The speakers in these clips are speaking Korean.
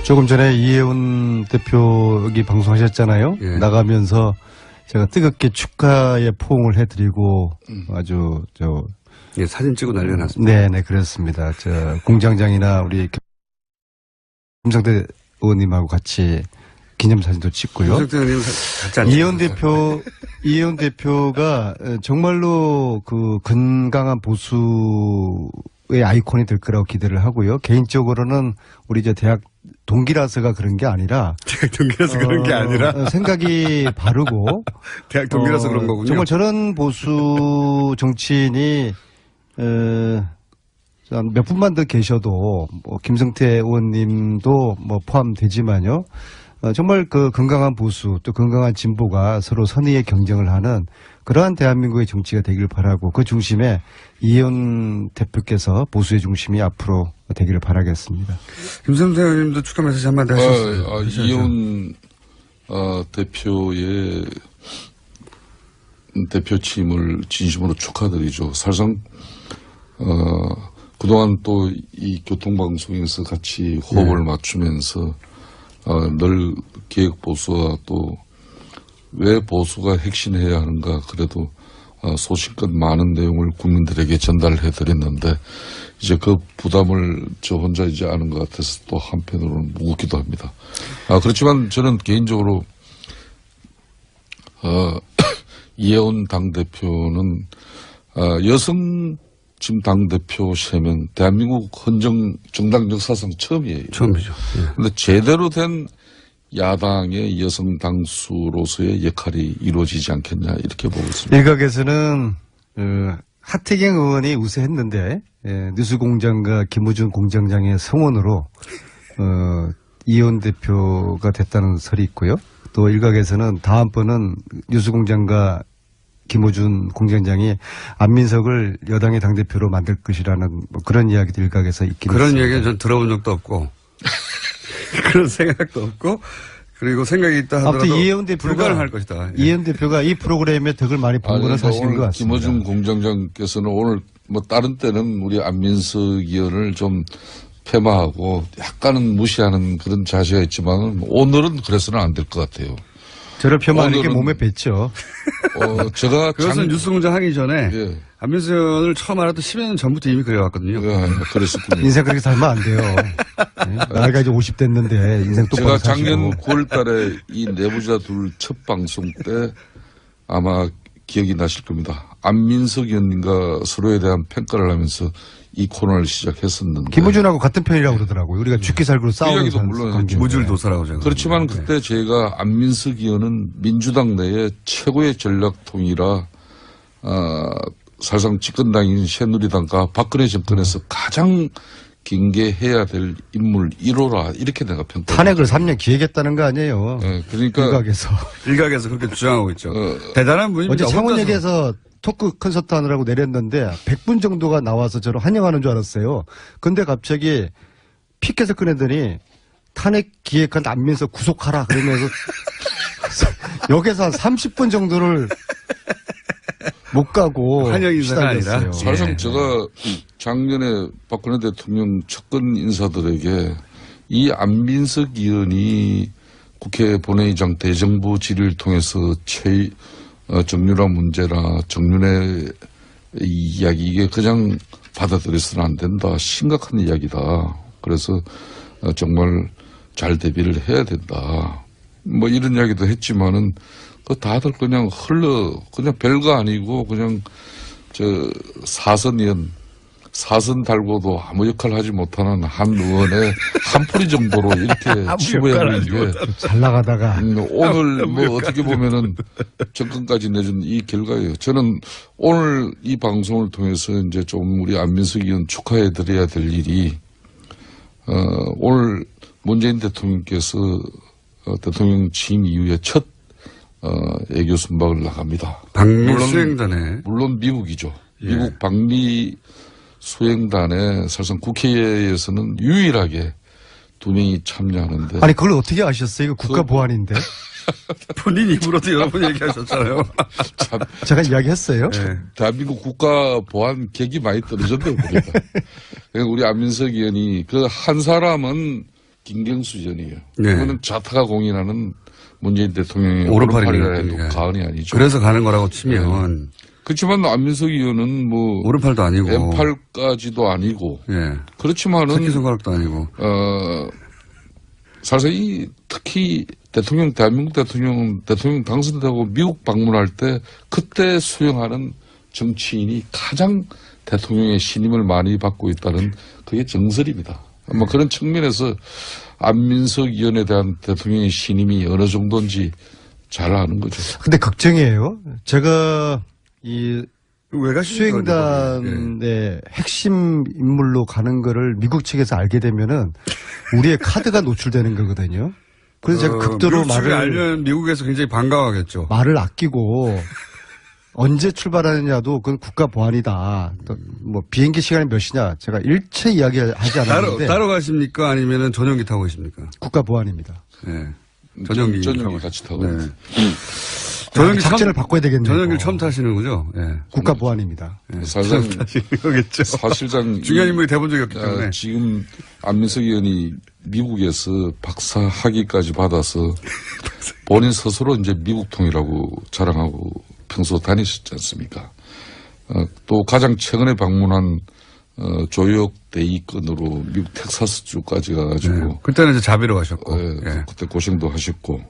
조금 전에 이혜훈 대표 여기 방송하셨잖아요. 예. 나가면서 제가 뜨겁게 축하의 포옹을 해드리고 아주 예, 사진 찍고 난리가 났습니다. 네네 그렇습니다. 공장장이나 우리 김성태 의원님하고 같이 기념사진도 찍고요. 김성태 의원님 같이 앉으셨어요. 이혜훈 대표가 정말로 그 건강한 보수의 아이콘이 될 거라고 기대를 하고요. 개인적으로는 우리 이제 대학 동기라서가 그런 게 아니라 대학 동기라서 그런 게 아니라 생각이 바르고 대학 동기라서 그런 거군요. 정말 저런 보수 정치인이 몇 분만 더 계셔도 뭐 김성태 의원님도 뭐 포함되지만요. 정말 그 건강한 보수 또 건강한 진보가 서로 선의의 경쟁을 하는 그러한 대한민국의 정치가 되길 바라고 그 중심에 이혜훈 대표께서 보수의 중심이 앞으로 되기를 바라겠습니다. 김성태 의원님도 축하 메시지 한마디 하셨어요. 이혜훈 대표의 대표 취임을 진심으로 축하드리죠. 사실상 그동안 또 이 교통방송에서 같이 호흡을 맞추면서 늘 개혁보수와 또 왜 보수가 핵심해야 하는가 그래도 소신껏 많은 내용을 국민들에게 전달해 드렸는데 이제 그 부담을 저 혼자 이제 아는 것 같아서 또 한편으로는 무겁기도 합니다. 그렇지만 저는 개인적으로 이혜훈 당대표는 여성 지금 당대표 3명 대한민국 정당 역사상 처음이에요. 처음이죠. 그런데 제대로 된 야당의 여성 당수로서의 역할이 이루어지지 않겠냐 이렇게 보고 있습니다. 일각에서는 하태경 의원이 우세했는데 뉴스공장과 김우준 공장장의 성원으로 이혜훈 대표가 됐다는 설이 있고요. 또 일각에서는 다음번은 뉴스공장과 김호준 공장장이 안민석을 여당의 당대표로 만들 것이라는 뭐 그런 이야기도 일각에서 있긴 그런 있습니다. 이야기는 전 들어본 적도 없고 그런 생각도 없고 그리고 생각이 있다 하더라도 아무튼 이혜훈 대표가 불가능할 것이다. 이혜훈 대표가 이 프로그램에 덕을 많이 본 거는 사실인 것 같습니다. 김어준 공장장께서는 오늘 뭐 다른 때는 우리 안민석 의원을 좀 폐마하고 약간은 무시하는 그런 자세가 있지만 오늘은 그래서는 안 될 것 같아요. 저를 폄하하는 게 몸에 뱄죠. 제가 그것은 뉴스공장 하기 전에 예. 안민석 의원을 처음 알았던 10여 년 전부터 이미 그래왔거든요. 그랬었군요. 인생 그렇게 살면 안 돼요. 나이가 이제 50 됐는데 인생 똑바로 제가 사시고. 작년 9월 달에 이 내부자 둘 첫 방송 때 아마 기억이 나실 겁니다. 안민석 의원님과 서로에 대한 평가를 하면서 이 코너를 시작했었는데. 김우준하고 같은 편이라고 그러더라고요. 우리가 죽기 살기로 싸우는 이야기도 물론 관계. 무줄도사라고 제가. 그렇지만 그때 제가 안민석 의원은 민주당 내에 최고의 전략통이라 사실상 집권당인 새누리당과 박근혜 정권에서 가장 경계해야 될 인물 1호라 이렇게 내가 평가합니다. 탄핵을 3년 기획했다는 거 아니에요. 네, 그러니까 일각에서 그렇게 주장하고 있죠. 대단한 분입니다. 어제 창원역에서 토크 콘서트 하느라고 내렸는데 100분 정도가 나와서 저를 환영하는 줄 알았어요. 근데 갑자기 피켓을 꺼내더니 탄핵 기획한 안민석 구속하라 그러면서 역에서 한 30분 정도를 못 가고 환영 인사가 아니라 사실상 제가 작년에 박근혜 대통령 측근 인사들에게 이 안민석 의원이 국회 본회의장 대정부 질의를 통해서 정유라 문제나 정윤의 이야기 이게 그냥 받아들여서는 안 된다. 심각한 이야기다. 그래서 정말 잘 대비를 해야 된다. 뭐 이런 이야기도 했지만은 다들 그냥 그냥 별거 아니고 그냥 사선 달고도 아무 역할 하지 못하는 한 의원의 한 풀이 정도로 이렇게 치부하고 있는데 잘 나가다가 오늘 뭐 어떻게 보면은 정권까지 내준 이 결과예요. 저는 오늘 이 방송을 통해서 이제 좀 우리 안민석 의원 축하해 드려야 될 일이 오늘 문재인 대통령께서 대통령 취임 이후에 첫 애교 순방을 나갑니다. 방미 수행단에 물론 미국이죠. 예. 미국 방미 수행단에 사실상 국회에서는 유일하게 2명이 참여하는데. 아니 그걸 어떻게 아셨어요? 이거 국가보안인데. 본인 입으로도 여러 번 얘기하셨잖아요. 참, 제가 이야기했어요. 네. 대한민국 국가보안 격이 많이 떨어졌다고 봅니다. 우리 안민석 의원이 그 한 사람은 김경수전이에요. 네. 그거는 자타가 공인하는 문재인 대통령의 오른팔이라 오른팔이라 해도 예. 과언이 아니죠. 그래서 가는 거라고 치면 그렇지만 안민석 의원은 뭐 오른팔도 아니고 왼팔까지도 아니고 예. 그렇지만은 새끼손가락도 아니고 사실 특히 대한민국 대통령 당선되고 미국 방문할 때 그때 수용하는 정치인이 가장 대통령의 신임을 많이 받고 있다는 그게 정설입니다. 아마 그런 측면에서 안민석 의원에 대한 대통령의 신임이 어느 정도인지 잘 아는 거죠. 근데 걱정이에요. 제가 이 왜 가십니까? 수행단의 핵심 인물로 가는 거를 미국 측에서 알게 되면은 우리의 카드가 노출되는 거거든요. 그래서 제가 극도로 미국 측이 알면 미국에서 굉장히 반가워하겠죠. 말을 아끼고 언제 출발하느냐도 그건 국가 보안이다. 또 뭐 비행기 시간이 몇 시냐 제가 일체 이야기하지 않았는데 따로 가십니까? 아니면 전용기 타고 계십니까? 국가 보안입니다. 네. 전용기 같이 타고. 네. 전용기 작전을 바꿔야 되겠네요. 전용기를 처음 타시는 거죠? 예. 국가 보안입니다. 사실상 타시는 거겠죠. 사실상 중요한 인물이 돼본 적이 없기 때문에. 지금 안민석 의원이 미국에서 박사 학위까지 받아서 본인 스스로 이제 미국통이라고 자랑하고 평소 다니셨지 않습니까? 또 가장 최근에 방문한 조혁 대위권으로 미국 텍사스주까지 가가지고 네. 그때는 이제 자비로 가셨고. 예. 그때 고생도 하셨고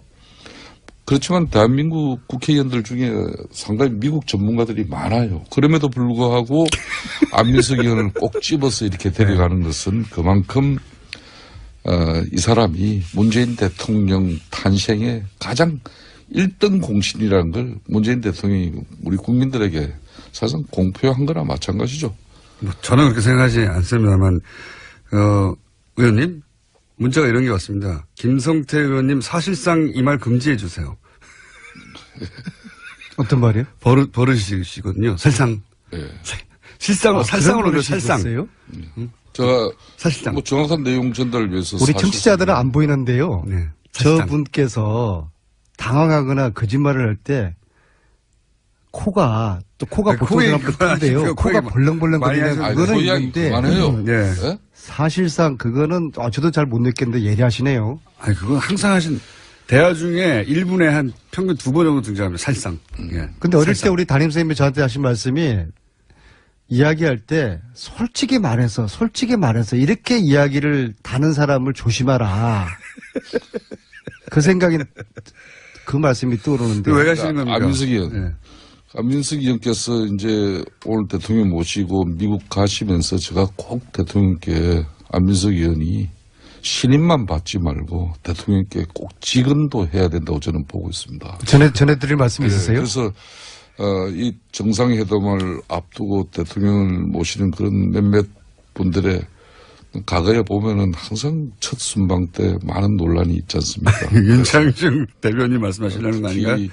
그렇지만 대한민국 국회의원들 중에 상당히 미국 전문가들이 많아요. 그럼에도 불구하고 안민석 의원을 꼭 집어서 이렇게 데려가는 것은 그만큼 이 사람이 문재인 대통령 탄생의 가장 1등 공신이라는 걸 문재인 대통령이 우리 국민들에게 사실상 공표한 거나 마찬가지죠. 뭐 저는 그렇게 생각하지 않습니다만, 의원님, 문자가 이런 게 왔습니다. 김성태 의원님 사실상 이 말 금지해 주세요. 어떤 말이요? 버릇이시거든요. 살상. 예. 실상으로, 살상으로 살상. 있었어요? 제가 사실상. 뭐 정확한 내용 전달을 위해서 우리 청취자들은 안 보이는데요. 네. 사실상. 저분께서 당황하거나 거짓말을 할 때 코가 보통 사람보다 큰데요. 코가 벌렁벌렁 많이 거리는 하셔도 그거는 소양이 있는데 그만해요. 예. 예? 사실상 그거는 저도 잘 못 느꼈는데 예리하시네요. 아니, 그건 항상 하신, 대화 중에 1분에 한 평균 2번 정도 등장합니다. 살상. 예. 근데 어릴 때 살상. 우리 담임선생님이 저한테 하신 말씀이 이야기할 때 솔직히 말해서 이렇게 이야기를 다는 사람을 조심하라. 그 생각이 그 말씀이 떠오르는데. 왜 가시는 겁니까? 안민석 의원. 예. 안민석 의원께서 이제 오늘 대통령 모시고 미국 가시면서 제가 꼭 대통령께 안민석 의원이 신임만 받지 말고 대통령께 꼭 직언도 해야 된다고 저는 보고 있습니다. 전해드릴 말씀 있으세요? 그래서 이 정상회담을 앞두고 대통령을 모시는 그런 몇몇 분들의 과거에 보면은 항상 첫 순방 때 많은 논란이 있지 않습니까? 윤창중 대변인 말씀하시려는 거 아닌가요? 특히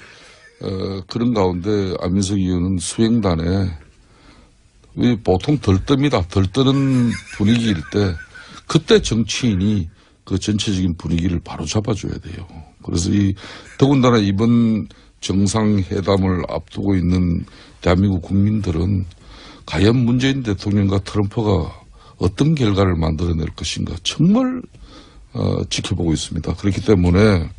그런 가운데 안민석 의원은 수행단에 보통 덜뜹니다. 덜뜨는 분위기일 때 그때 정치인이 그 전체적인 분위기를 바로 잡아줘야 돼요. 그래서 더군다나 이번 정상회담을 앞두고 있는 대한민국 국민들은 과연 문재인 대통령과 트럼프가 어떤 결과를 만들어낼 것인가 정말 지켜보고 있습니다. 그렇기 때문에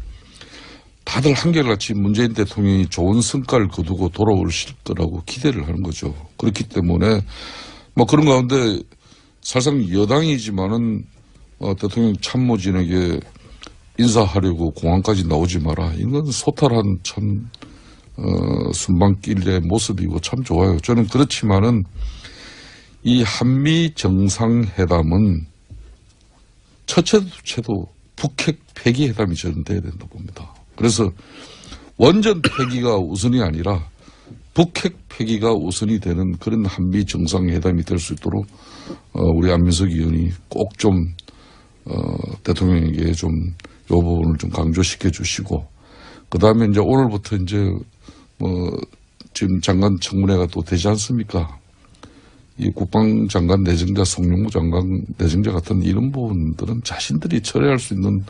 다들 한결같이 문재인 대통령이 좋은 성과를 거두고 돌아오실 거라고 기대를 하는 거죠. 그렇기 때문에 뭐 그런 가운데 사실상 여당이지만은 대통령 참모진에게 인사하려고 공항까지 나오지 마라. 이건 소탈한 참 순방길의 모습이고 참 좋아요. 저는 그렇지만은 이 한미 정상회담은 첫째도 둘째도 북핵 폐기 회담이 저는 돼야 된다 봅니다. 그래서 원전 폐기가 우선이 아니라 북핵 폐기가 우선이 되는 그런 한미 정상회담이 될 수 있도록 우리 안민석 의원이 꼭 좀 대통령에게 좀 이 부분을 좀 강조시켜 주시고 그 다음에 이제 오늘부터 이제 지금 장관 청문회가 또 되지 않습니까? 이 국방장관 내정자, 송영무 장관 내정자 같은 이런 부분들은 자신들이 처리할 수 있는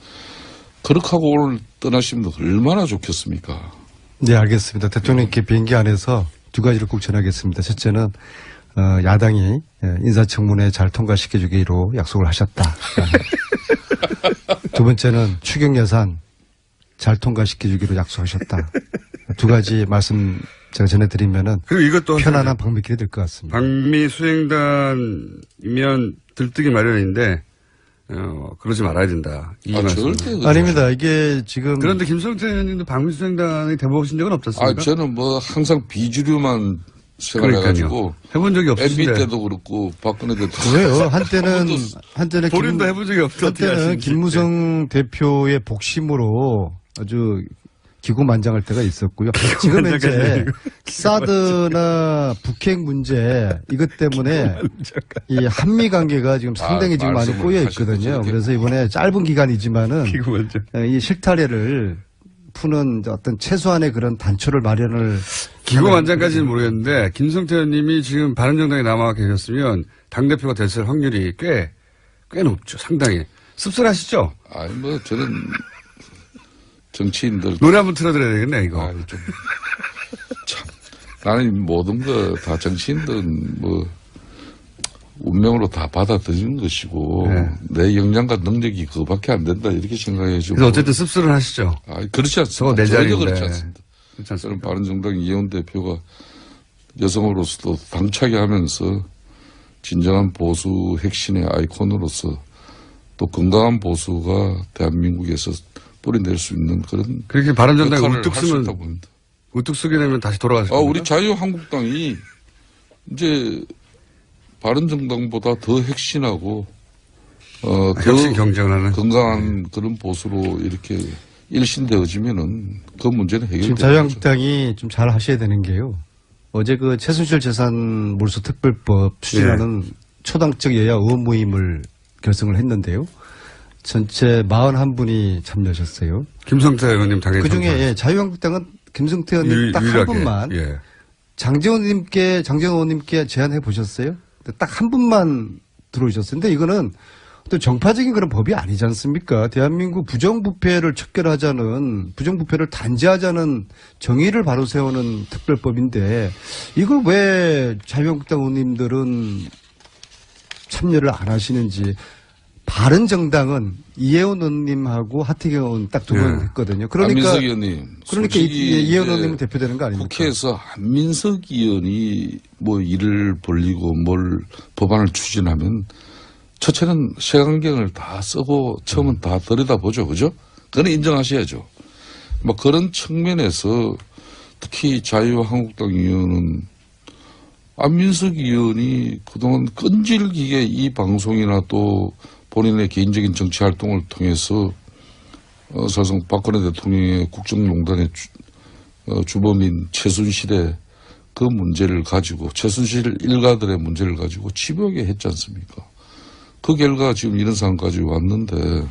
그렇게 하고 오늘 떠나시면 얼마나 좋겠습니까? 네, 알겠습니다. 대통령께 비행기 안에서 두 가지를 꼭 전하겠습니다. 첫째는 야당이 인사청문회 잘 통과시켜주기로 약속을 하셨다. 두 번째는 추경 예산 잘 통과시켜주기로 약속하셨다. 두 가지 말씀 제가 전해드리면은 그리고 이것도 편안한 방미길이 될 것 같습니다. 방미 수행단이면 들뜨기 마련인데 그러지 말아야 된다. 이 말씀. 절대 그렇죠. 아닙니다. 이게 지금 그런데 김성태 의원님도 방미 수행단에 대보신 적은 없었습니까? 저는 뭐 항상 비주류만 생각해가지고 해본 적이 MB 없으신데. 때도 그렇고 박근혜 때도 왜요? 한때는 본인도 해본 적이 없어. 한때는 김무성 대표의 복심으로 아주 기고만장할 때가 있었고요. 지금 현재 사드나 북핵 문제 이것 때문에 이 한미 관계가 지금 상당히 지금 많이 말씀을 꼬여 하시고 있거든요. 그렇죠. 저렇게. 그래서 이번에 짧은 기간이지만은 기고만장. 이 실타래를 푸는 어떤 최소한의 그런 단초를 마련을 기고만장까지는 모르겠는데 김성태 의원님이 지금 바른정당에 남아 계셨으면 당대표가 됐을 확률이 꽤 높죠. 상당히. 씁쓸하시죠? 아니 뭐 저는 정치인들 노래 한번 틀어드려야 되겠네, 이거. 좀 참, 나는 모든 거 다 정치인들은 뭐 운명으로 다 받아들이는 것이고 네. 내 역량과 능력이 그거밖에 안 된다 이렇게 생각해주고. 그래서 어쨌든 씁쓸은 하시죠. 그렇지 않습니다. 내 전혀 자리인데. 그렇지 않습니다. 그렇지 저는 않습니까? 바른정당 이혜원 대표가 여성으로서도 당차게 하면서 진정한 보수 핵심의 아이콘으로서 또 건강한 보수가 대한민국에서 뿌리낼 수 있는 그런 그렇게 바른정당이 역할을 우뚝 할 수 쓰면, 있다고 봅니다. 우뚝 쓰게 되면 다시 돌아가실 겁니다. 우리 자유한국당이 이제 바른정당보다 더 핵심하고 혁신 더 경쟁하는. 건강한 그런 보수로 이렇게 일신되어지면은 그 문제는 지금 해결되죠. 자유한국당이 좀 잘 하셔야 되는 게요. 어제 그 최순실 재산 몰수 특별법 추진하는 초당적 여야 의원 모임을 결성을 했는데요. 전체 41분이 참여하셨어요. 김성태 의원님 당연히. 그중에 자유한국당은 김성태 의원님 딱 한 유일하게. 분만 예. 장재원 의원님께 제안해 보셨어요? 딱 한 분만 들어오셨어요. 근데 이거는 또 정파적인 그런 법이 아니지 않습니까? 대한민국 부정부패를 척결하자는, 부정부패를 단죄하자는 정의를 바로 세우는 특별법인데 이걸 왜 자유한국당 의원님들은 참여를 안 하시는지. 바른정당은 이혜원 의원님하고 하태경 의원 딱 두 분 했거든요. 그러니까 안민석 의원님. 그러니까 이혜원 의원님은 대표되는 거 아닙니까? 국회에서 안민석 의원이 뭐 일을 벌리고 뭘 법안을 추진하면 첫째는 색안경을 다 쓰고 처음은 다 들여다보죠. 그죠? 그건 인정하셔야죠. 뭐 그런 측면에서 특히 자유한국당 의원은 안민석 의원이 그동안 끈질기게 이 방송이나 또 본인의 개인적인 정치 활동을 통해서 사실상 박근혜 대통령의 국정농단의 주범인 최순실의 그 문제를 가지고 최순실 일가들의 문제를 가지고 집요하게 했지 않습니까? 그 결과 지금 이런 상황까지 왔는데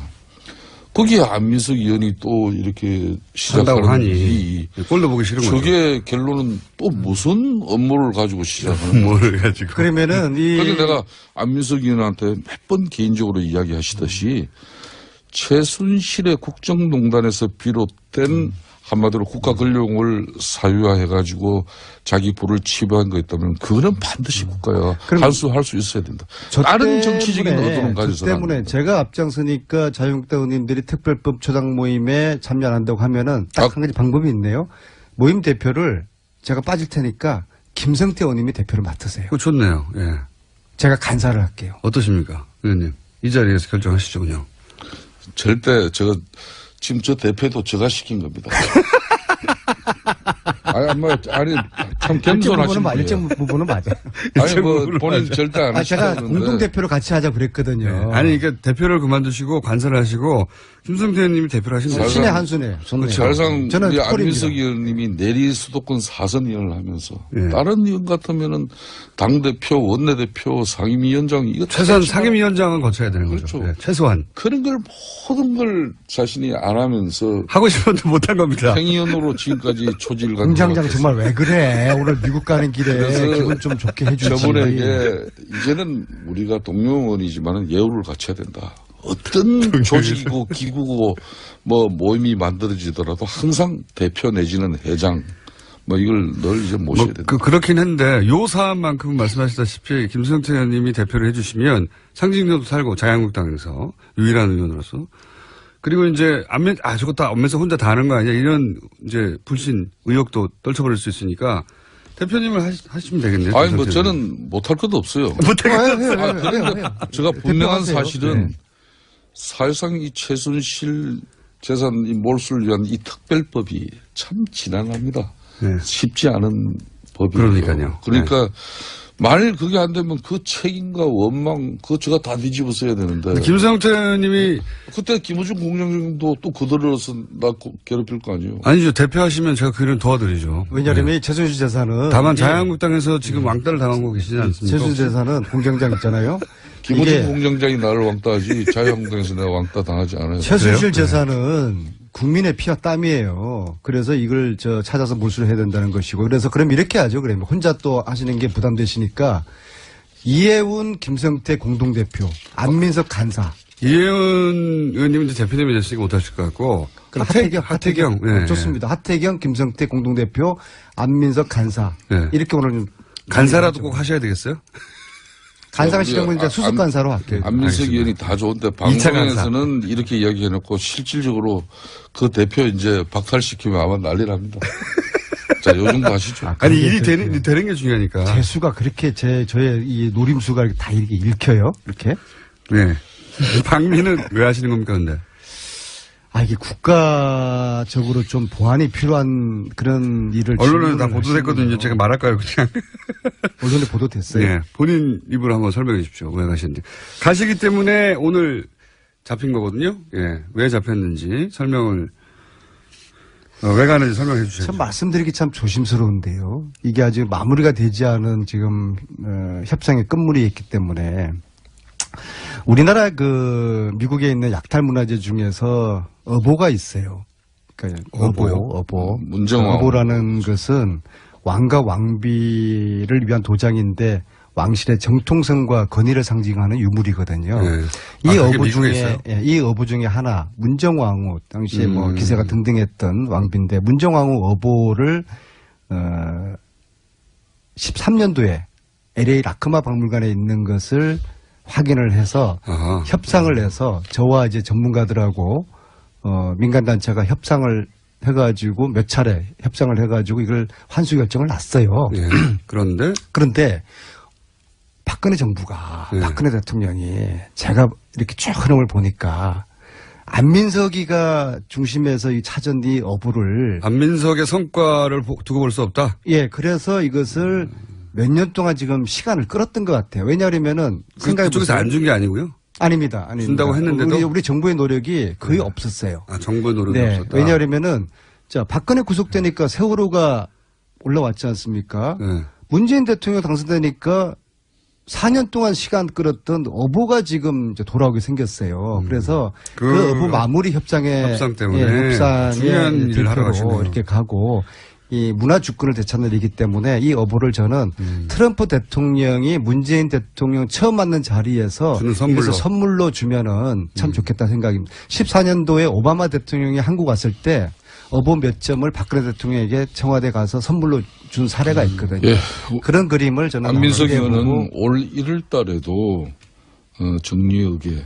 거기에 안민석 의원이 또 이렇게 한다고 시작하는 하니 꼴도 보기 싫은 거죠. 저게 결론은 또 무슨 업무를 가지고 시작하는 거예요? 뭘 가지고. 그러면은 그러니까 내가 안민석 의원한테 몇 번 개인적으로 이야기하시듯이 최순실의 국정농단에서 비롯된 한마디로 국가 권력을 사유화해가지고 자기 부를 치부한 거 있다면 그거는 반드시 국가가 할 수 있어야 된다. 다른 정치적인 의도는 가져서는 안 때문에 된다. 제가 앞장서니까 자유한국당 의원님들이 특별법 초당 모임에 참여 안 한다고 하면은 딱 한 가지 방법이 있네요. 모임 대표를 제가 빠질 테니까 김성태 의원님이 대표를 맡으세요. 그거 좋네요. 예. 제가 간사를 할게요. 어떠십니까? 의원님. 이 자리에서 결정하시죠, 그냥. 절대 지금 저 대표도 제가 시킨 겁니다. 참 겸손하신 분이에요. 일정 부분은 맞아요. 아니 뭐 본인 절대 안 제가 하시는데 공동 대표로 같이 하자 그랬거든요. 아니, 그러니까 대표를 그만두시고 관사를 하시고 김성태 의원님이 대표를 하신 거죠. 신의 한 수네. 좋네요. 사실상 저는 우리 콜입니다. 안민석 의원님이 내리 수도권 4선 의원을 하면서 예. 다른 의원 같으면은 당대표, 원내대표, 상임위원장 이거 최소한 다 상임위원장은 거쳐야 되는 거죠. 그렇죠. 예, 최소한. 그런 걸 모든 걸 자신이 안 하면서 하고 싶어도 못한 겁니다. 행위원으로 지금까지 초지를 간 공장장 것 정말 왜 그래? 오늘 미국 가는 길에 그래서 기분 좀 좋게 해주지. 저분에게 이제는 우리가 동료원이지만은 예우를 갖춰야 된다. 어떤 조직이고 기구고 뭐 모임이 만들어지더라도 항상 대표 내지는 회장 뭐 이걸 늘 이제 모셔야 된다. 그렇긴 한데 요 사안만큼은 말씀하시다시피 김성태 의원님이 대표를 해주시면 상징적도 살고 자유한국당에서 유일한 의원으로서 그리고 이제 저거 다 안면서 혼자 다 하는 거 아니야 이런 이제 불신 의혹도 떨쳐버릴 수 있으니까 대표님을 하시면 되겠네요. 아니 뭐 저는 못할 것도 없어요. 그런데 제가 분명한 사실은 사실상 이 최순실 재산 이 몰수를 위한 이 특별법이 참 지난합니다. 네. 쉽지 않은 법이에요. 그러니까요. 그러니까 만일 그게 안 되면 그 책임과 원망 그거 제가 다 뒤집어 써야 되는데. 김성태 의원님이 그때 김우중 공장장도 또 그들로서 나 괴롭힐 거 아니에요. 아니죠. 대표하시면 제가 그 일은 도와드리죠. 왜냐하면 이 최순실 재산은 다만 자유한국당에서 지금 왕따를 당하고 계시지 않습니까? 최순실 재산은 공장장 있잖아요. 김우중 공장장이 나를 왕따하지 자유한국당에서 내가 왕따 당하지 않아요. 최순실 재산은 국민의 피와 땀이에요. 그래서 이걸 찾아서 몰수를 해야 된다는 것이고. 그래서 그럼 이렇게 하죠. 그러면 혼자 또 하시는 게 부담되시니까 이해운 김성태 공동대표, 안민석 간사. 이혜원 의원님은 이제 대표님이 됐으니까 못하실 것 같고. 하태경. 네. 좋습니다. 하태경, 김성태 공동대표, 안민석 간사. 네. 이렇게 오늘 간사라도 꼭 하셔야 되겠어요? 간사가 싫으면 이제 수습 간사로 할게요. 안민석 의원이 다 좋은데 방송에서는 이렇게 이야기해놓고 실질적으로 그 대표 이제 박탈시키면 아마 난리 납니다. 자, 요 정도 하시죠. 아니, 일이 되는 게 중요하니까. 재수가 그렇게 저의 이 노림수가 다 이렇게 읽혀요? 이렇게? 네. 방미는 왜 하시는 겁니까, 근데? 이게 국가적으로 좀 보완이 필요한 그런 일을. 언론에 다 보도됐거든요. 제가 말할까요, 그냥? 언론에 보도됐어요. 네. 본인 입으로 한번 설명해 주십시오. 왜 가시는지. 가시기 때문에 오늘 잡힌 거거든요. 예. 왜 잡혔는지 설명을, 왜 가는지 설명해 주세요. 참 말씀드리기 참 조심스러운데요. 이게 아직 마무리가 되지 않은 지금, 협상의 끝물이 있기 때문에. 우리나라 미국에 있는 약탈 문화재 중에서 어보가 있어요. 그러니까 어보. 문정왕. 어보라는 것은 왕과 왕비를 위한 도장인데 왕실의 정통성과 권위를 상징하는 유물이거든요. 네. 이 그게 어부 미국에 중에 있어요? 이 어부 중에 하나 문정왕후 당시에 뭐 기세가 등등했던 왕비인데 문정왕후 어보를 13년도에 LA 라크마 박물관에 있는 것을 확인을 해서 협상을 해서 저와 이제 전문가들하고 민간단체가 협상을 해가지고 몇 차례 협상을 해가지고 이걸 환수 결정을 났어요. 예. 그런데 박근혜 정부가 박근혜 대통령이 제가 이렇게 쭉 흐름을 보니까 안민석이가 중심에서 이 찾은 이 어부를 안민석의 성과를 두고 볼 수 없다. 예, 그래서 이것을 몇 년 동안 지금 시간을 끌었던 것 같아요. 왜냐하면은 생각해 그쪽에서 안 준 게 아니고요. 아닙니다. 준다고 했는데도 우리 정부의 노력이 거의 없었어요. 정부의 노력이 없었다. 왜냐하면은 박근혜 구속되니까 세월호가 올라왔지 않습니까? 네. 문재인 대통령 당선되니까 4년 동안 시간 끌었던 어보가 지금 이제 돌아오게 생겼어요. 그래서 그 어보 마무리 협상 때문에 협상에 중요한 일을 하러 가시네요. 이렇게 가고 이 문화 주권을 되찾는 일이기 때문에 이 어보를 저는 트럼프 대통령이 문재인 대통령 처음 만난 자리에서 이것을 선물로 주면은 참 좋겠다 생각입니다. 14년도에 오바마 대통령이 한국 왔을 때 어보 몇 점을 박근혜 대통령에게 청와대 가서 선물로 준 사례가 있거든요. 예. 그런 그림을 저는 안민석 의원은 올 1월 달에도 정유역에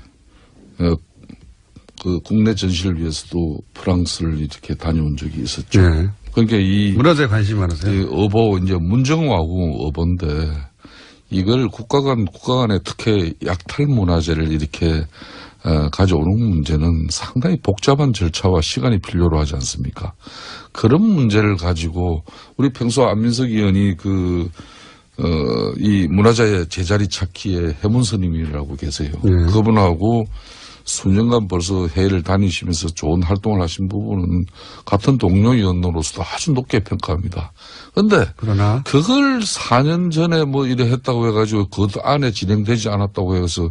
그 국내 전시를 위해서도 프랑스를 이렇게 다녀온 적이 있었죠. 네. 그러니까 이 문화재에 관심이 많으세요? 이 어보 이제 문정왕후 어보인데 이걸 국가 간의 특혜 약탈 문화재를 이렇게 가져오는 문제는 상당히 복잡한 절차와 시간이 필요로 하지 않습니까? 그런 문제를 가지고 우리 평소 안민석 의원이 이 문화재의 제자리 찾기에 해문 스님이라고 계세요. 그분하고 수년간 벌써 해외를 다니시면서 좋은 활동을 하신 부분은 같은 동료 의원으로서도 아주 높게 평가합니다. 그런데 그러나 그걸 4년 전에 뭐 이래 했다고 해가지고 그 안에 진행되지 않았다고 해서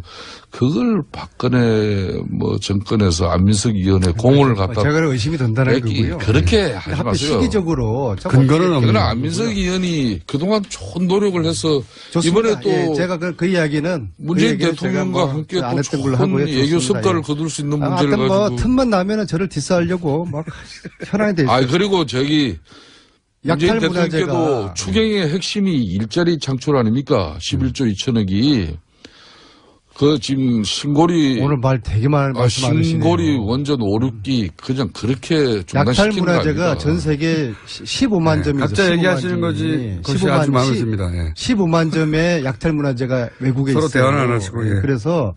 그걸 박근혜 뭐 정권에서 안민석 의원의 공을 갖다 제가 의심이 든다는 거고요. 그렇게 하지 마세요. 시기적으로 근거는 없는 그러나 안민석 의원이 그동안 좋은 노력을 해서 좋습니다. 이번에 또 예, 제가 그 이야기는 문재인 대통령과 함께 또 좋은 외교 성과를 거둘 수 있는 문제를 가지고 틈만 나면은 저를 디스하려고 막 현안이 돼 있어요. 그리고 문재인 약탈 대통령께도 문화재가 추경의 핵심이 일자리 창출 아닙니까? 11조 2천억이. 그 지금 신고리 오늘 말 되게 말씀하시네요. 신고리 원전 5, 6기 그냥 그렇게 약탈 중단시키는 거 문화재가 아닙니까? 전 세계 15만 점이죠. 각자 15만 얘기하시는 점이. 거지. 그것이 아주 마음에 듭니다. 예. 15만 점의 약탈 문화재가 외국에 서로 있어요. 대화는 안 하시고, 예. 그래서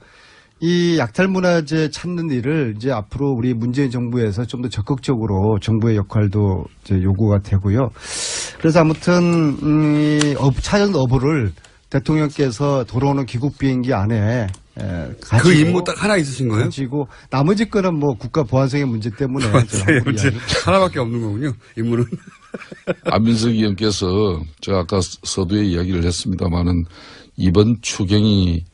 이 약탈 문화재 찾는 일을 이제 앞으로 우리 문재인 정부에서 좀 더 적극적으로 정부의 역할도 이제 요구가 되고요. 그래서 아무튼 찾은 어부를 대통령께서 돌아오는 귀국 비행기 안에 가지고 그 임무 딱 하나 있으신 거예요? 가지고 나머지 거는 뭐 국가 보안성의 문제 때문에 문제 하나밖에 없는 거군요. 임무는. 안민석 의원께서 제가 아까 서두에 이야기를 했습니다마는 이번 추경이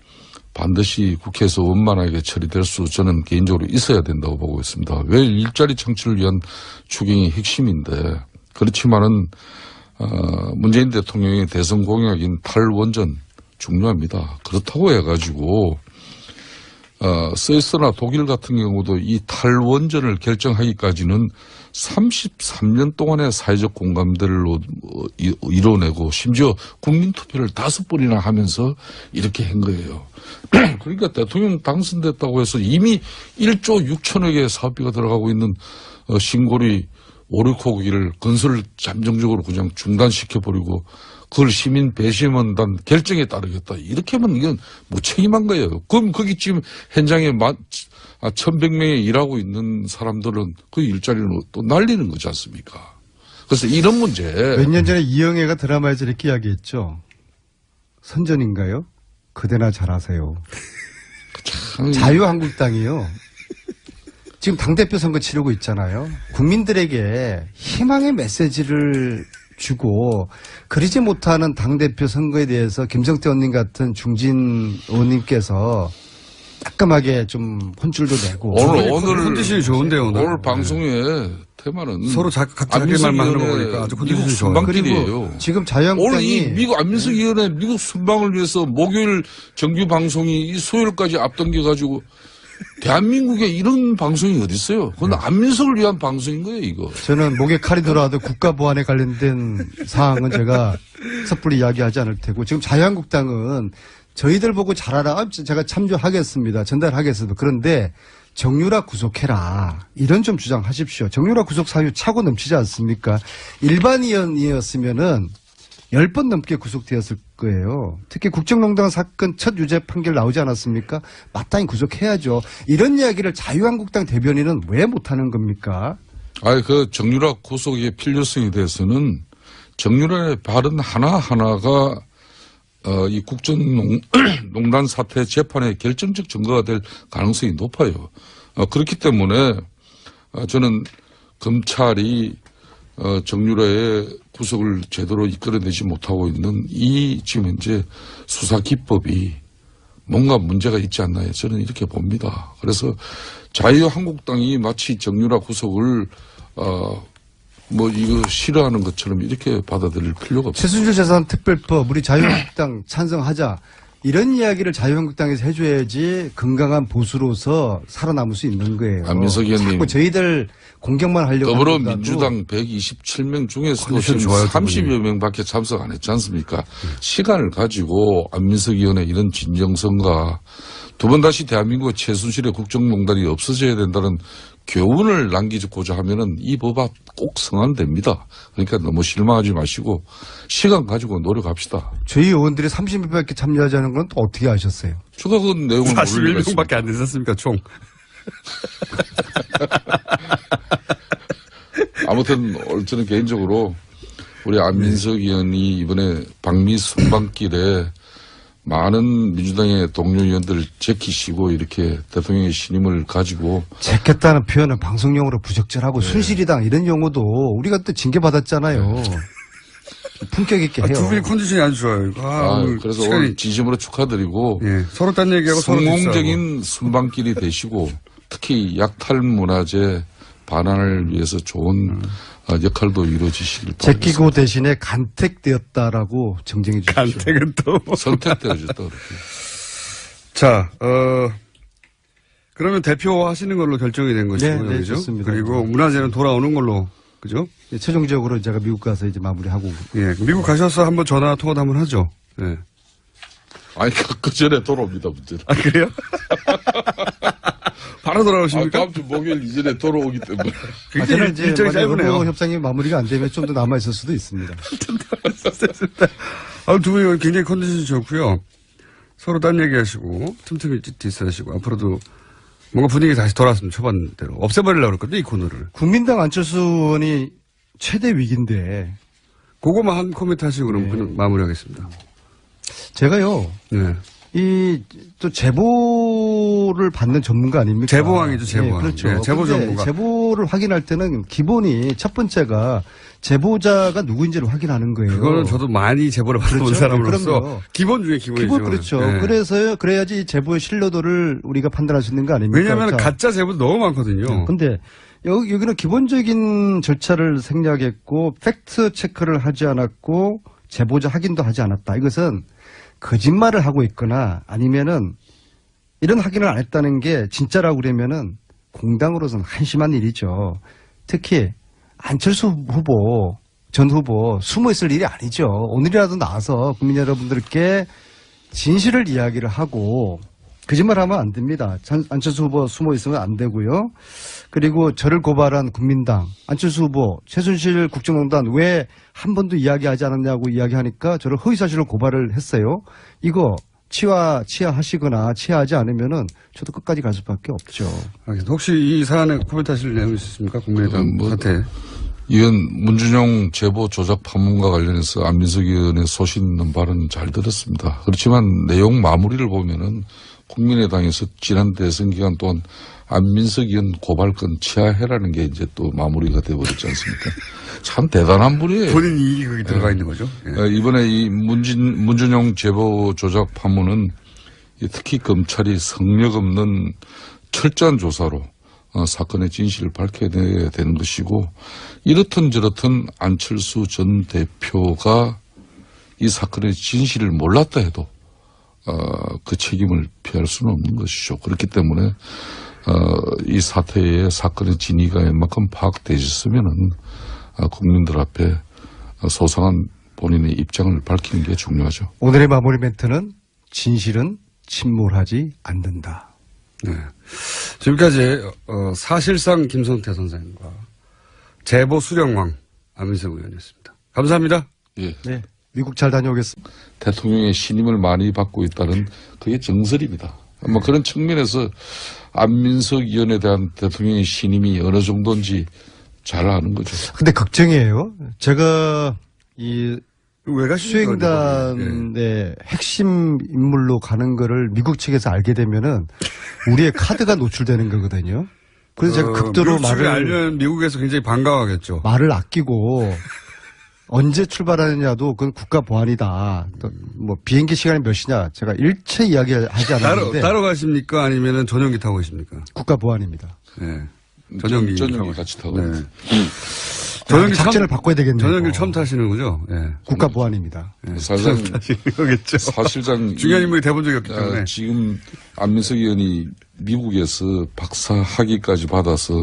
반드시 국회에서 원만하게 처리될 수 저는 개인적으로 있어야 된다고 보고 있습니다. 왜 일자리 창출을 위한 추경이 핵심인데 그렇지만은 문재인 대통령의 대선 공약인 탈원전 중요합니다. 그렇다고 해가지고 스위스나 독일 같은 경우도 이 탈원전을 결정하기까지는 33년 동안의 사회적 공감대를 이뤄내고 심지어 국민투표를 5번이나 하면서 이렇게 한 거예요. 그러니까 대통령 당선됐다고 해서 이미 1조 6천억의 사업비가 들어가고 있는 신고리 5, 6호기를 건설을 잠정적으로 그냥 중단시켜버리고 그걸 시민 배심원단 결정에 따르겠다. 이렇게 하면 이건 무책임한 거예요. 그럼 거기 지금 현장에 1,100명이 일하고 있는 사람들은 그 일자리는 또 날리는 거지 않습니까? 그래서 이런 문제. 몇 년 전에 이영애가 드라마에서 이렇게 이야기했죠. 선전인가요? 그대나 잘하세요. 자유한국당이요. 지금 당대표 선거 치르고 있잖아요. 국민들에게 희망의 메시지를 주고 그러지 못하는 당대표 선거에 대해서 김성태 의원님 같은 중진 의원님께서 따끔하게 좀 혼쭐도 내고 오늘 컨디션이 좋은데요. 오늘 방송의 테마는 서로 각자 자기 말만 하는 거 보니까 아주 미국 컨디션이 좋아요. 순방길이에요. 그리고 지금 오늘 자유한국당이 이 미국 안민석 의원의 미국 순방을 위해서 목요일 정규 방송이 이 수요일까지 앞당겨 가지고 대한민국에 이런 방송이 어디 있어요? 그건 안민석을 위한 방송인 거예요, 이거. 저는 목에 칼이 들어와도 국가 보안에 관련된 사항은 제가 섣불리 이야기하지 않을 테고 지금 자유한국당은 저희들 보고 잘하라. 제가 참조하겠습니다. 전달하겠습니다. 그런데 정유라 구속해라. 이런 좀 주장하십시오. 정유라 구속 사유 차고 넘치지 않습니까? 일반인이었으면은 10번 넘게 구속되었을 거예요. 특히 국정농단 사건 첫 유죄 판결 나오지 않았습니까? 마땅히 구속해야죠. 이런 이야기를 자유한국당 대변인은 왜 못하는 겁니까? 그 정유라 구속의 필요성에 대해서는 정유라의 발언 하나하나가 이 국정농단 사태 재판의 결정적 증거가 될 가능성이 높아요. 그렇기 때문에 저는 검찰이 정유라의 구속을 제대로 이끌어내지 못하고 있는 이 지금 현재 수사 기법이 뭔가 문제가 있지 않나요? 저는 이렇게 봅니다. 그래서 자유한국당이 마치 정유라 구속을 이거 싫어하는 것처럼 이렇게 받아들일 필요가 없어요. 최순실 재산 특별법 우리 자유한국당 찬성하자. 이런 이야기를 자유한국당에서 해줘야지 건강한 보수로서 살아남을 수 있는 거예요. 안민석 의원님. 자꾸 저희들 공격만 하려고 더불어민주당 127명 중에서도 지금 30여 명밖에 참석 안 했지 않습니까? 시간을 가지고 안민석 의원의 이런 진정성과 두 번 다시 대한민국의 최순실의 국정농단이 없어져야 된다는 교훈을 남기고자 하면은 이 법안 꼭 성안됩니다. 그러니까 너무 실망하지 마시고 시간 가지고 노력합시다. 저희 의원들이 30명밖에 참여하지 않은 건 또 어떻게 아셨어요? 제가 그 내용을 41명밖에 안 됐었습니까, 총? 아무튼 저는 개인적으로 우리 안민석 의원이 이번에 방미 순방길에 많은 민주당의 동료 의원들 제키시고 이렇게 대통령의 신임을 가지고 제꼈다는 표현은 방송용으로 부적절하고 순실이당 이런 용어도 우리가 또 징계받았잖아요. 품격 있게 해요. 두 분이 컨디션이 아주 좋아요. 오늘 그래서 오늘 진심으로 축하드리고 서로 딴 얘기하고 성공적인 순방길이 되시고 특히 약탈 문화재 반환을 위해서 좋은 역할도 이루어지시길 바랍니다. 제끼고 대신에 간택되었다라고 정정해 주십시오. 간택은 또 선택되어졌다 그렇게. 자, 그러면 대표하시는 걸로 결정이 된 것이고요. 네, 그죠? 좋습니다. 그리고 문화재는 돌아오는 걸로 그죠? 최종적으로 제가 미국 가서 이제 마무리하고. 예. 미국 가셔서 한번 전화 통화도 한번 하죠. 예. 아니, 그 전에 돌아옵니다, 문제는. 아, 그래요? 바로 돌아오십니까? 다음 주 목요일 이전에 돌아오기 때문에. 굉장히 저는 이제 일정이 짧으네요. 의료 협상이 마무리가 안 되면 좀 더 남아 있을 수도 있습니다. 두 분이 굉장히 컨디션이 좋고요. 서로 딴 얘기하시고 틈틈이 디스하시고 앞으로도 뭔가 분위기 다시 돌아왔으면 초반대로 없애버리려고 그랬거든요, 이 코너를. 국민당 안철수 의원이 최대 위기인데 그거만 한 코멘트 하시고 그럼 그냥 마무리하겠습니다. 제가요. 네. 이 또 제보를 받는 전문가 아닙니까? 제보왕이죠, 제보왕. 네, 그렇죠. 네, 제보 근데 전문가. 제보를 확인할 때는 기본이 첫 번째가 제보자가 누구인지를 확인하는 거예요. 그거는 저도 많이 제보를 받아본 그렇죠? 사람으로서 그럼요. 기본 중에 기본이죠. 기본 그렇죠. 네. 그래야지 이 제보의 신뢰도를 우리가 판단할 수 있는 거 아닙니까? 왜냐하면 자, 가짜 제보도 너무 많거든요. 근데 여기는 기본적인 절차를 생략했고 팩트 체크를 하지 않았고 제보자 확인도 하지 않았다. 이것은 거짓말을 하고 있거나 아니면은 이런 확인을 안 했다는 게 진짜라고 그러면은 공당으로서는 한심한 일이죠. 특히 안철수 후보, 전 후보 숨어 있을 일이 아니죠. 오늘이라도 나와서 국민 여러분들께 진실을 이야기를 하고 거짓말하면 안 됩니다. 안철수 후보 숨어 있으면 안 되고요. 그리고 저를 고발한 국민당, 안철수 후보, 최순실 국정농단 왜 한 번도 이야기하지 않았냐고 이야기하니까 저를 허위사실로 고발을 했어요. 이거 치하하시거나 치하하지 않으면은 저도 끝까지 갈 수밖에 없죠. 알겠습니다. 혹시 이 사안에 코멘트 하실 내용이 있으십니까? 국민의당 사태. 이건 문준용 제보 조작 파문과 관련해서 안민석 의원의 소신 있는 발언 잘 들었습니다. 그렇지만 내용 마무리를 보면은 국민의당에서 지난 대선 기간 동안 안민석 의원 고발건 치하해라는 게 이제 또 마무리가 돼버렸지 않습니까? 참 대단한 분이에요. 본인 이익이 거기 들어가 있는 거죠. 예. 이번에 이 문준용 제보 조작 파문은 특히 검찰이 성력 없는 철저한 조사로 사건의 진실을 밝혀내야 되는 것이고 이렇든 저렇든 안철수 전 대표가 이 사건의 진실을 몰랐다 해도 그 책임을 피할 수는 없는 것이죠. 그렇기 때문에 이 사태의 사건의 진위가 웬만큼 파악되셨으면은 국민들 앞에 소상한 본인의 입장을 밝히는 게 중요하죠. 오늘의 마무리 멘트는 진실은 침몰하지 않는다. 네. 지금까지 사실상 김성태 선생님과 제보 수령왕 안민석 의원이었습니다. 감사합니다. 예. 네, 미국 잘 다녀오겠습니다. 대통령의 신임을 많이 받고 있다는 그게 정설입니다. 뭐 그런 측면에서 안민석 의원에 대한 대통령의 신임이 어느 정도인지 잘 아는 거죠. 근데 걱정이에요. 제가 이 왜 가십니까? 수행단의 핵심 인물로 가는 거를 미국 측에서 알게 되면은 우리의 카드가 노출되는 거거든요. 그래서 제가 극도로 미국 측이 알면 미국에서 굉장히 반가워하겠죠. 말을 아끼고 언제 출발하느냐도 그건 국가 보안이다. 또 뭐 비행기 시간이 몇 시냐 제가 일체 이야기하지 않았는데 따로 가십니까? 아니면 전용기 타고 계십니까? 국가 보안입니다. 네. 전용기 같이 타고. 네. 전용기 작전을 바꿔야 되겠네요. 전용기를 처음 타시는 거죠? 네. 국가 보안입니다. 사실상 거겠죠. 사실상 중요한 인물이 돼본 적이 없기 때문에. 지금 안민석 의원이 미국에서 박사 학위까지 받아서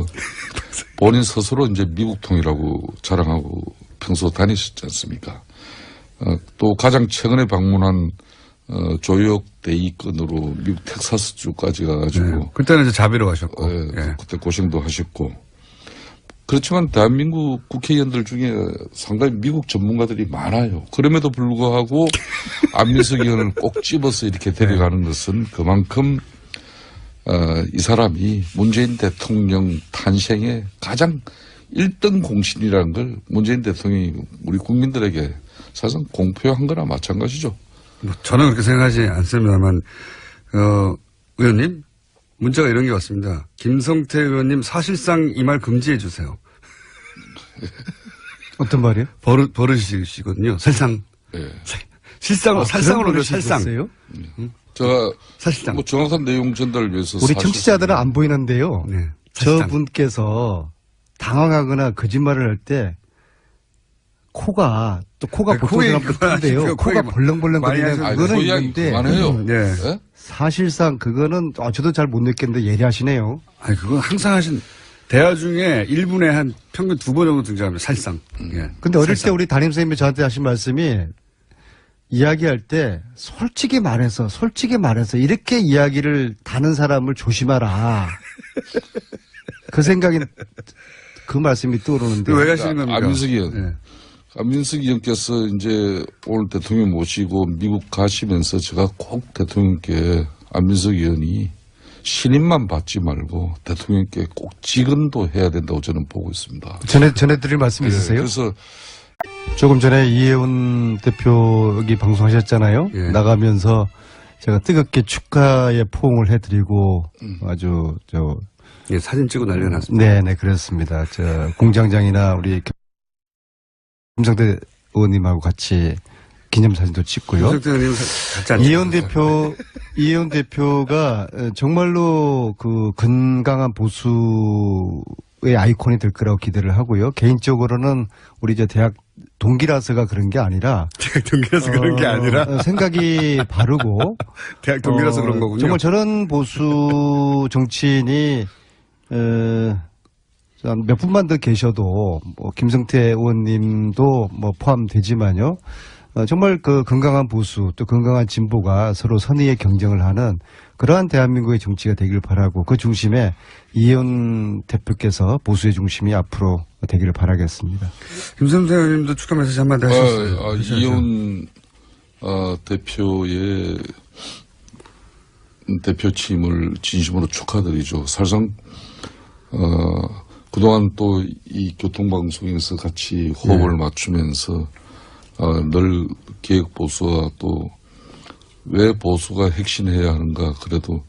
본인 스스로 이제 미국통이라고 자랑하고 평소 다니셨지 않습니까? 또 가장 최근에 방문한 조혁 대위권으로 미국 텍사스주까지 가가지고 네. 그때는 이제 자비로 가셨고. 예. 그때 고생도 하셨고 그렇지만 대한민국 국회의원들 중에 상당히 미국 전문가들이 많아요. 그럼에도 불구하고 안민석 의원을 꼭 집어서 이렇게 데려가는 것은 그만큼 이 사람이 문재인 대통령 탄생의 가장 1등 공신이라는 걸 문재인 대통령이 우리 국민들에게 사실상 공표한 거나 마찬가지죠. 뭐 저는 그렇게 생각하지 않습니다만, 의원님, 문자가 이런 게 왔습니다. 김성태 의원님 사실상 이 말 금지해 주세요. 어떤 말이요? 버릇이시거든요. 살상. 예. 실상으로, 살상으로 살상. 있었어요? 제가 사실상. 뭐 정확한 내용 전달을 위해서 우리 청취자들은 안 보이는데요. 네. 사실상. 저분께서 당황하거나 거짓말을 할 때 코가 아니, 보통 사람 같은데요. 코가 벌렁벌렁 많이 거리는 하셔도 그거는 그 이야기 있는데 그만해요. 네. 예? 사실상 그거는 저도 잘 못 느꼈는데 예리하시네요. 아니, 그건 항상 하신, 대화 중에 1분에 한 평균 2번 정도 등장합니다. 사실상. 예. 근데 어릴 때 사실상. 우리 담임 선생님이 저한테 하신 말씀이 이야기할 때 솔직히 말해서 이렇게 이야기를 다는 사람을 조심하라. 그 생각이 그 말씀이 떠오르는데. 왜 가시는 겁니까? 안민석 의원. 예. 안민석 의원께서 이제 오늘 대통령 모시고 미국 가시면서 제가 꼭 대통령께 안민석 의원이 신임만 받지 말고 대통령께 꼭 직언도 해야 된다고 저는 보고 있습니다. 전해드릴 말씀 있으세요? 그래서 조금 전에 이혜훈 대표 여기 방송하셨잖아요. 예. 나가면서 제가 뜨겁게 축하의 포옹을 해드리고 아주 예, 사진 찍고 난리가 났습니다. 네네 그렇습니다. 공장장이나 우리 김성태 의원님하고 같이 기념사진도 찍고요. 김성태 의원님 같지 않죠? 이혜훈 대표가 정말로 그 건강한 보수의 아이콘이 될 거라고 기대를 하고요. 개인적으로는 우리 이제 대학 동기라서가 그런 게 아니라 대학 동기라서 그런 게 아니라 생각이 바르고 대학 동기라서 그런 거군요. 정말 저런 보수 정치인이 몇 분만 더 계셔도 뭐 김성태 의원님도 뭐 포함되지만요. 정말 그 건강한 보수 또 건강한 진보가 서로 선의의 경쟁을 하는 그러한 대한민국의 정치가 되길 바라고 그 중심에 이혜훈 대표께서 보수의 중심이 앞으로 되기를 바라겠습니다. 김성태 의원님도 축하 메시지 한마디 하셨어요. 이혜훈 대표의 대표 취임을 진심으로 축하드리죠. 사실상 그동안 또 이 교통방송에서 같이 호흡을 맞추면서 늘 개혁보수와 또 왜 보수가 핵심해야 하는가 그래도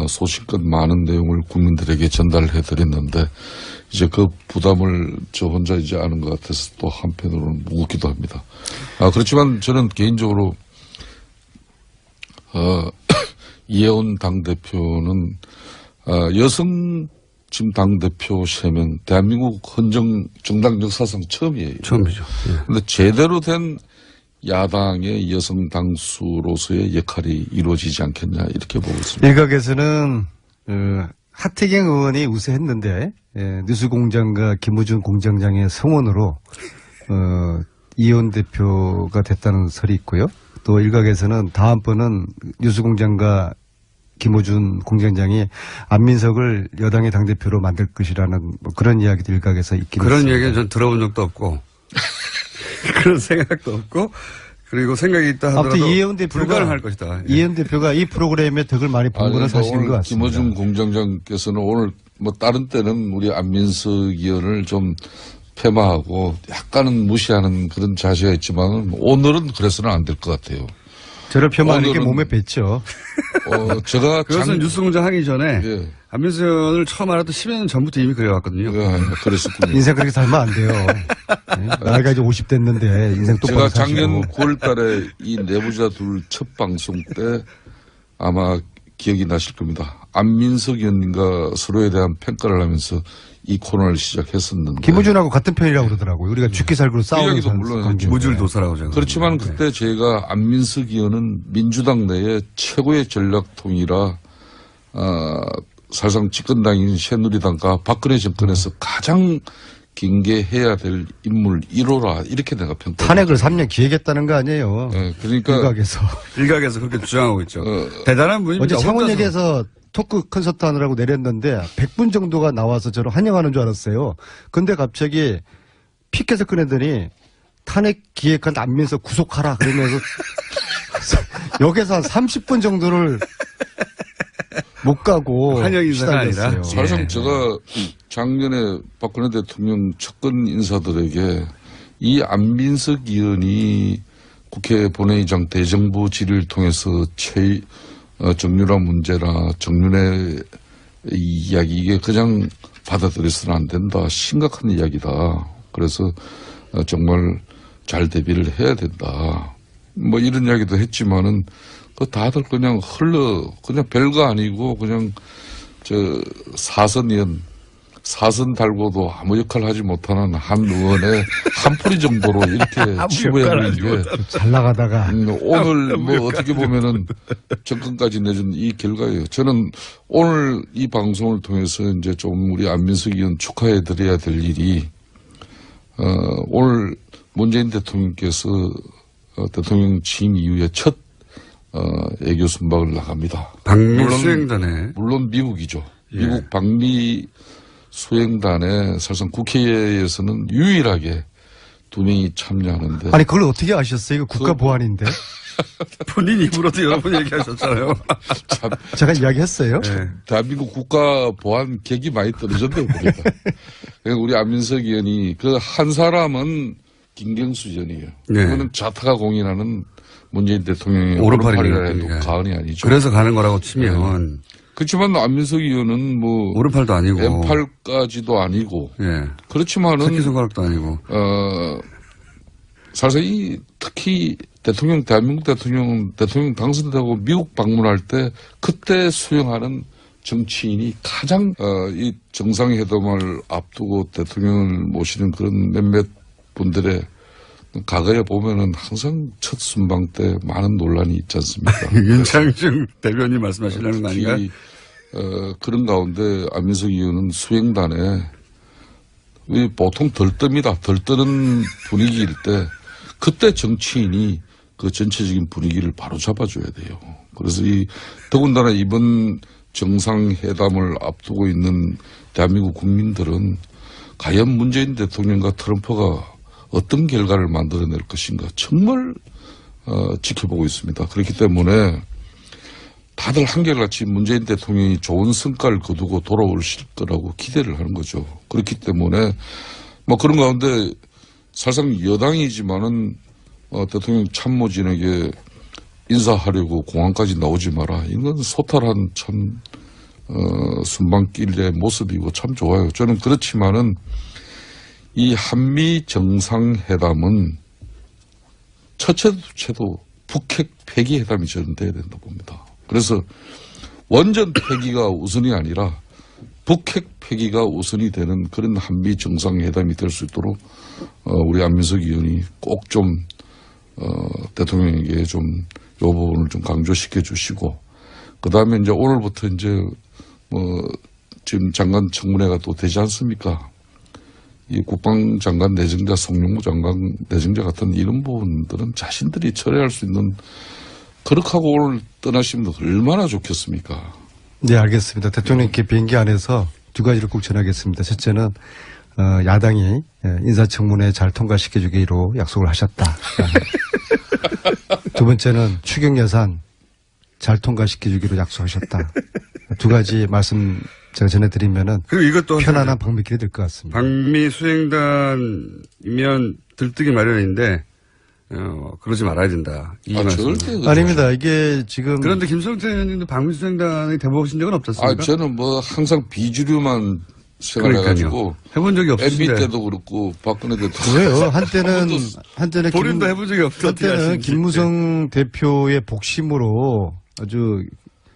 소신껏 많은 내용을 국민들에게 전달해 드렸는데 이제 그 부담을 저 혼자 이제 아는 것 같아서 또 한편으로는 무겁기도 합니다. 그렇지만 저는 개인적으로 이혜훈 당대표는 여성 지금 당대표 세면 대한민국 정당 역사상 처음이에요. 처음이죠. 그런데 제대로 된 야당의 여성 당수로서의 역할이 이루어지지 않겠냐 이렇게 보고 있습니다. 일각에서는 하태경 의원이 우세했는데 뉴스공장과 김우준 공장장의 성원으로 이혜훈 대표가 됐다는 설이 있고요. 또 일각에서는 다음번은 뉴스공장과 김호준 공장장이 안민석을 여당의 당대표로 만들 것이라는 뭐 그런 이야기도 일각에서 있긴 그런 있습니다. 얘기는 전 들어본 적도 없고 그런 생각도 없고 그리고 생각이 있다 하더라도 아무튼 이혜훈 대표가 불가능할 것이다. 이혜훈 대표가 이 프로그램에 덕을 많이 본 거는 사실인 것 같습니다. 김어준 공장장께서는 오늘 뭐 다른 때는 우리 안민석 의원을 좀 폐마하고 약간은 무시하는 그런 자세가 있지만 오늘은 그래서는 안 될 것 같아요. 저를 폄하하는 게 오늘은- 몸에 뱄죠. 그것은 네. 뉴스공장 하기 전에 예. 안민석 의원을 처음 알았던 10여 년 전부터 이미 그래왔거든요. 그랬었군요. 인생 그렇게 살면 안 돼요. 네? 나이가 이제 50 됐는데 인생 똑바로 제가 작년 사시고. 9월 달에 이 내부자 둘 첫 방송 때 아마 기억이 나실 겁니다. 안민석 의원님과 서로에 대한 평가를 하면서 이 코너를 시작했었는데. 김우준하고 같은 편이라고 그러더라고요. 우리가 죽기 살기로 싸우는 이야기도 물론 관계인데. 무줄도사라고 제가. 그렇지만 그때 제가 안민석 의원은 민주당 내에 최고의 전략통이라 사실상 집권당인 새누리당과 박근혜 정권에서 가장 경계해야 될 인물 1호라 이렇게 내가 평가. 탄핵을 3년 기획했다는 거 아니에요. 네, 그러니까 일각에서. 일각에서 그렇게 주장하고 있죠. 대단한 분입니다. 어제 혼자서. 창원역에서 토크 콘서트 하느라고 내렸는데 100분 정도가 나와서 저를 환영하는 줄 알았어요. 근데 갑자기 피켓을 꺼내더니 탄핵 기획한 안민석 구속하라 그러면서 역에서 한 30분 정도를 못 가고 환영 인사가 시달렸어요. 아니라. 사실상 예. 제가 작년에 박근혜 대통령 측근 인사들에게 이 안민석 의원이 국회 본회의장 대정부 질의를 통해서 정유라 문제나 정윤의 이야기 이게 그냥 받아들여서는 안 된다. 심각한 이야기다. 그래서 정말 잘 대비를 해야 된다. 뭐 이런 이야기도 했지만은 그 다들 그냥 그냥 별거 아니고 그냥 사선 의원 사선 달고도 아무 역할을 하지 못하는 한 의원의 한 풀이 정도로 이렇게 치부해버린 게 잘 나가다가 오늘 뭐 어떻게 보면은 정권까지 내준 이 결과예요. 저는 오늘 이 방송을 통해서 이제 좀 우리 안민석 의원 축하해드려야 될 일이 오늘 문재인 대통령께서 대통령 취임 이후에 첫 애교 순방을 나갑니다. 방미 수행단에 물론 미국이죠. 예. 미국 방미 수행단에 사실상 국회에서는 유일하게 2명이 참여하는데 아니 그걸 어떻게 아셨어요? 이거 국가 보안인데. 본인 입으로도 여러 번 얘기하셨잖아요. 참 제가 이야기했어요. 네. 대한민국 국가 보안 객이 많이 떨어졌네요. 보니까. 그러니까 우리 안민석 의원이 그 한 사람은 김경수 의원이에요. 네. 그거는 자타가 공인하는 문재인 대통령의 오른팔이니까. 오른팔이라 해도 과언이 아니죠. 그래서 가는 거라고 치면 그렇지만 안민석 의원은 뭐 오른팔도 아니고 왼팔까지도 아니고 예. 그렇지만은 새끼손가락도 아니고 사실 특히 대한민국 대통령 당선되고 미국 방문할 때 그때 수용하는 정치인이 가장 이 정상회담을 앞두고 대통령을 모시는 그런 몇몇 분들의 과거에 보면은 항상 첫 순방 때 많은 논란이 있지 않습니까? 윤창중 대변인 말씀하시려는 거 아닌가요? 특히 그런 가운데 안민석 의원은 수행단에 보통 덜뜹니다. 덜뜨는 분위기일 때 그때 정치인이 그 전체적인 분위기를 바로 잡아줘야 돼요. 그래서 더군다나 이번 정상회담을 앞두고 있는 대한민국 국민들은 과연 문재인 대통령과 트럼프가 어떤 결과를 만들어낼 것인가 정말 지켜보고 있습니다. 그렇기 때문에 다들 한결같이 문재인 대통령이 좋은 성과를 거두고 돌아오실 거라고 기대를 하는 거죠. 그렇기 때문에 뭐 그런 가운데 사실상 여당이지만은 대통령 참모진에게 인사하려고 공항까지 나오지 마라. 이건 소탈한 참 순방길의 모습이고 참 좋아요. 저는 그렇지만은 이 한미 정상회담은 첫째도 둘째도 북핵 폐기 회담이 저는 돼야 된다 봅니다. 그래서 원전 폐기가 우선이 아니라 북핵 폐기가 우선이 되는 그런 한미 정상회담이 될 수 있도록 우리 안민석 의원이 꼭 좀 대통령에게 좀 이 부분을 좀 강조시켜 주시고 그 다음에 이제 오늘부터 이제 지금 장관 청문회가 또 되지 않습니까? 이 국방장관 내정자, 송영무 장관 내정자 같은 이런 부분들은 자신들이 처리할 수 있는 그렇게 하고 오늘 떠나시면 얼마나 좋겠습니까? 네, 알겠습니다. 대통령께 비행기 안에서 두 가지를 꼭 전하겠습니다. 첫째는 야당이 인사청문회 잘 통과시켜주기로 약속을 하셨다. 두 번째는 추경 예산 잘 통과시켜주기로 약속하셨다. 두 가지 말씀 제가 전해드리면은 그리고 이것도 편안한 방미길이 될 것 같습니다. 방미 수행단이면 들뜨기 마련인데 그러지 말아야 된다. 이 말씀. 절대 아닙니다. 이게 지금 그런데 김성태 의원님도 방미 수행단에 대보신 적은 없었습니까? 저는 뭐 항상 비주류만 생각해가지고 해본 적이 MB 없으신데 때도 그렇고 박근혜 때도 왜요? 한때는 본인도 해본 적이 없던데 한때는 김무성 대표의 복심으로 아주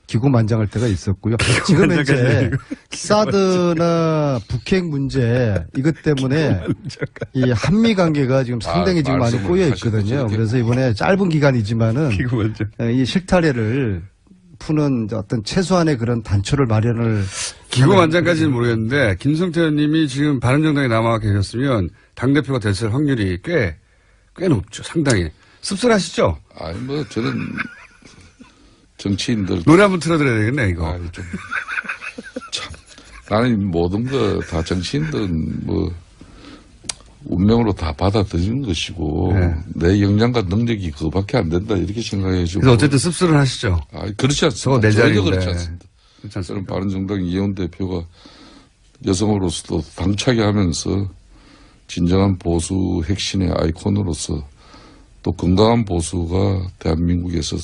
기고만장할 때가 있었고요. 지금 이제 사드나 북핵 문제 이것 때문에 이 한미 관계가 지금 상당히 지금 많이 꼬여 있거든요. 그래서 이번에 짧은 기간이지만은 이 실타래를 푸는 어떤 최소한의 그런 단초를 마련을 기고만장까지는 모르겠는데 김성태 의원님이 지금 바른정당에 남아 계셨으면 당대표가 됐을 확률이 꽤 높죠. 상당히. 씁쓸하시죠? 아니 뭐 저는 정치인들 노래 한번 틀어드려야 되겠네 이거. 참 나는 모든 거 다 정치인들은 뭐 운명으로 다 받아들이는 것이고 내 역량과 능력이 그거밖에 안 된다 이렇게 생각해가지고. 그래서 어쨌든 씁쓸은 하시죠. 그렇지 않습니다. 내 전혀 자리인데. 그렇지 않습니다. 그렇지 저는 않습니까? 바른정당 이혜원 대표가 여성으로서도 당차게 하면서 진정한 보수 핵심의 아이콘으로서 또 건강한 보수가 대한민국에서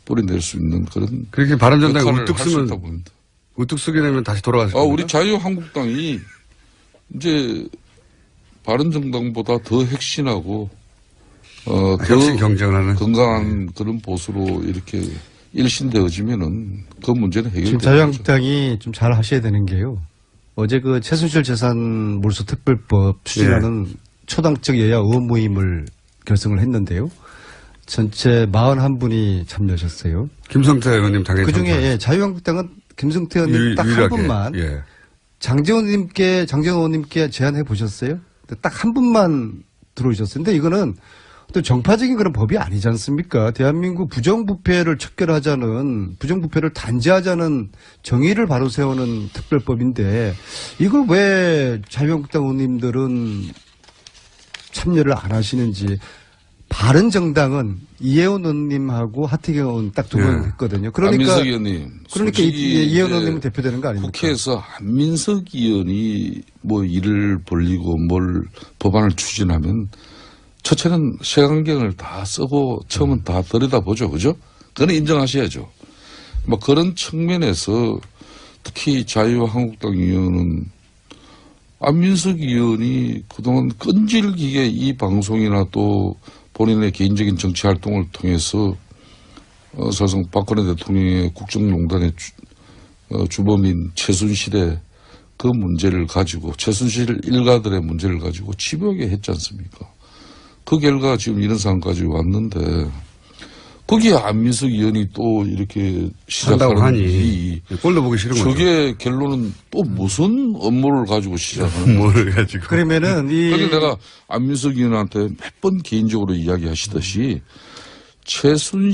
뿌리낼 수 있는 그런 그렇게 바른정당이 역할을 우뚝 할 수 쓰면 있다고 봅니다. 우뚝 쓰게 되면 다시 돌아가실 겁니다. 우리 자유한국당이 이제 바른정당보다 더 핵심하고 혁신 더 경쟁을 하는 건강한 그런 보수로 이렇게 일신되어지면은 그 문제는 지금 해결되는 거죠. 자유한국당이 좀 잘 하셔야 되는 게요. 어제 그 최순실 재산 몰수 특별법 추진하는 초당적 여야 의원 모임을 결성을 했는데요. 전체 41분이 참여하셨어요. 김성태 의원님 당연히 그중에 참여하셨어요. 예, 자유한국당은 김성태 의원님 딱 한 유일하게. 분만 예. 장재원 의원님께 제안해 보셨어요? 딱 한 분만 들어오셨어요. 근데 이거는 또 정파적인 그런 법이 아니지 않습니까? 대한민국 부정부패를 척결하자는, 부정부패를 단죄하자는 정의를 바로 세우는 특별법인데 이걸 왜 자유한국당 의원님들은 참여를 안 하시는지. 바른정당은 이혜원 의원님하고 하태경 의원 딱 두 번 네. 했거든요. 그러니까 안민석 의원님. 이혜원 의원님은 대표되는 거 아닙니까? 국회에서 안민석 의원이 뭐 일을 벌리고 뭘 법안을 추진하면 첫째는 색안경을 다 쓰고 처음은 다 들여다보죠. 그죠? 그건 인정하셔야죠. 뭐 그런 측면에서 특히 자유한국당 의원은 안민석 의원이 그동안 끈질기게 이 방송이나 또 본인의 개인적인 정치 활동을 통해서 사실상 박근혜 대통령의 국정농단의 주범인 최순실의 그 문제를 가지고 최순실 일가들의 문제를 가지고 집요하게 했지 않습니까? 그 결과가 지금 이런 상황까지 왔는데 거기에 안민석 의원이 또 이렇게 한다고 하니 시작하니 꼴도 보기 싫은 거죠. 저게 결론은 또 무슨 업무를 가지고 시작하는 거예요? 뭘 가지고. 그러면은 그래서 내가 안민석 의원한테 몇 번 개인적으로 이야기하시듯이 최순실